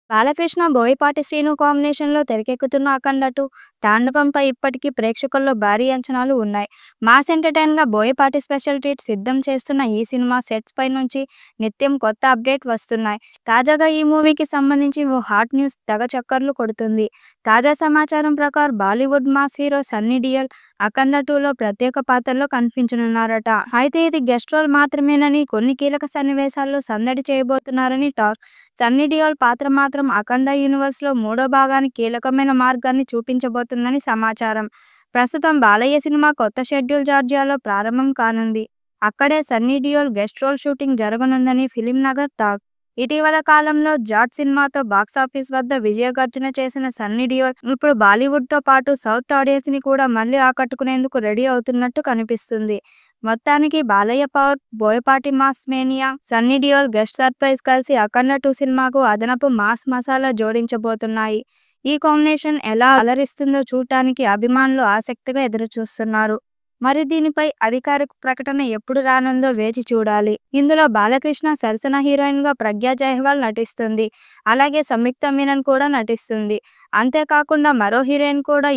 బాలకృష్ణ, బోయపాటి శ్రీను కాంబినేషన్‌లో తెరకెక్కుతున్న 'అఖండ 2' తాండవంపై ఇప్పటికీ ప్రేక్షకుల్లో భారీ అంచనాలు ఉన్నాయి. మాస్ ఎంటర్‌టైనర్‌గా బోయపాటి స్పెషల్ ట్రీట్ సిద్ధం చేస్తున్న ఈ సినిమా సెట్స్ పై నుంచి నిత్యం కొత్త అప్డేట్ వస్తున్నాయి. తాజాగా ఈ మూవీకి సంబంధించి ఓ హాట్ న్యూస్ తెగ చక్కర్లు కొడుతుంది. తాజా సమాచారం ప్రకారం బాలీవుడ్ మాస్ హీరో సన్నీ డియోల్ 'అఖండ 2'లో ప్రత్యేక పాత్రలో కనిపించనున్నారట. అయితే ఇది గెస్ట్ రోల్ మాత్రమేనని, కొన్ని కీలక సన్నివేశాల్లో సందడి చేయబోతున్నారని టాక్. సన్నీ డియోల్ పాత్ర మాత్రం 'అఖండ' యూనివర్స్‌లో మూడో భాగానికి కీలకమైన మార్గాన్ని చూపించబోతుందని సమాచారం. ప్రస్తుతం బాలయ్య సినిమా కొత్త షెడ్యూల్ జార్జియాలో ప్రారంభం కానుంది. అక్కడే Sunny Deol guest role shooting జరగనుందని ఫిల్మ్ నగర్ టాక్. ఇటీవల కాలంలో 'జాట్' సినిమాతో బాక్సాఫీస్ వద్ద విజయగర్జన చేసిన సన్నీ డియోల్ ఇప్పుడు బాలీవుడ్‌తో పాటు సౌత్ ఆడియన్స్‌ని కూడా మళ్లీ ఆకట్టుకునేందుకు రెడీ అవుతున్నట్టు కనిపిస్తుంది. మొత్తానికి Balayya power, Boyapati mass mania, Sunny Deol guest surprise కలిసి 'అఖండ 2' సినిమాకు అదనపు మాస్ మసాలా జోడించబోతున్నాయి. ఈ కాంబినేషన్ ఎలా అలరిస్తుందో చూడటానికి అభిమానులు ఆసక్తిగా ఎదురుచూస్తున్నారు. మరి దీనిపై అధికారిక ప్రకటన ఎప్పుడు రానుందో వేచి చూడాలి. ఇందులో బాలకృష్ణ సరసన హీరోయిన్‌గా ప్రగ్యా జైస్వాల్ నటిస్తుంది. అలాగే సంయుక్త మీనన్ కూడా నటిస్తుంది. అంతేకాకుండా మరో హీరోయిన్ కూడా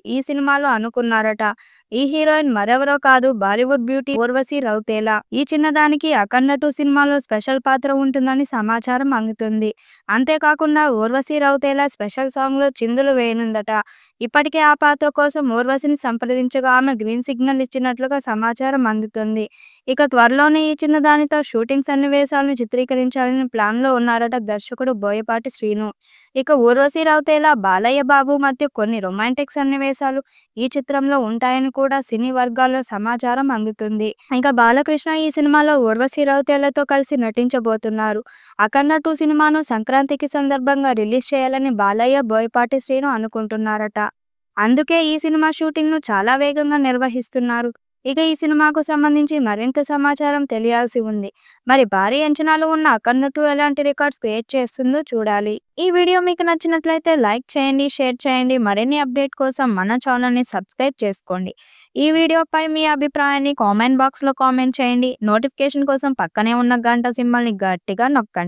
ఈ సినిమాలో అనుకున్నారట. ఈ హీరోయిన్ మరెవరో కాదు, బాలీవుడ్ బ్యూటీ ఊర్వశి రౌతేలా. ఈ చిన్నదానికి 'అఖండ 2' సినిమాలో స్పెషల్ పాత్ర ఉంటుందని సమాచారం అందుతుంది. అంతేకాకుండా ఊర్వశి రౌతేలా స్పెషల్ సాంగ్‌లో చిందులు వేయనుందట. ఇప్పటికే ఆ పాత్ర కోసం ఊర్వశిని సంప్రదించగా ఆమె గ్రీన్ సిగ్నల్ ఇచ్చినట్లుగా సమాచారం అందుతుంది. ఇక త్వరలోనే ఈ చిన్నదానితో షూటింగ్ సన్నివేశాలను చిత్రీకరించాలని ప్లాన్‌లో ఉన్నారట దర్శకుడు బోయపాటి శ్రీను. ఇక ఊర్వశి రౌతేలా, బాలయ్య బాబు మధ్య కొన్ని రొమాంటిక్ సన్నివేశాలు ఈ చిత్రంలో ఉంటాయని కూడా సినీ వర్గాల్లో సమాచారం అందుతుంది. ఇక బాలకృష్ణ ఈ సినిమాలో ఊర్వశి రౌతేలాతో కలిసి నటించబోతున్నారు. 'అఖండ 2' సినిమాను సంక్రాంతికి సందర్భంగా రిలీజ్ చేయాలని బాలయ్య, బోయపాటి శ్రీను అనుకుంటున్నారట. అందుకే ఈ సినిమా షూటింగ్‌ను చాలా వేగంగా నిర్వహిస్తున్నారు. ఇక ఈ సినిమాకు సంబంధించి మరింత సమాచారం తెలియాల్సి ఉంది. మరి భారీ అంచనాలు ఉన్న 'అఖండ 2' ఎలాంటి రికార్డ్స్ క్రియేట్ చేస్తుందో చూడాలి. ఈ వీడియో మీకు నచ్చినట్లయితే లైక్ చేయండి, షేర్ చేయండి. మరిన్ని అప్డేట్ కోసం మన ఛానల్‌ని సబ్స్క్రైబ్ చేసుకోండి. ఈ వీడియోపై మీ అభిప్రాయాన్ని కామెంట్ బాక్స్‌లో కామెంట్ చేయండి. నోటిఫికేషన్ కోసం పక్కనే ఉన్న గంట సింబల్‌ని గట్టిగా నొక్కండి.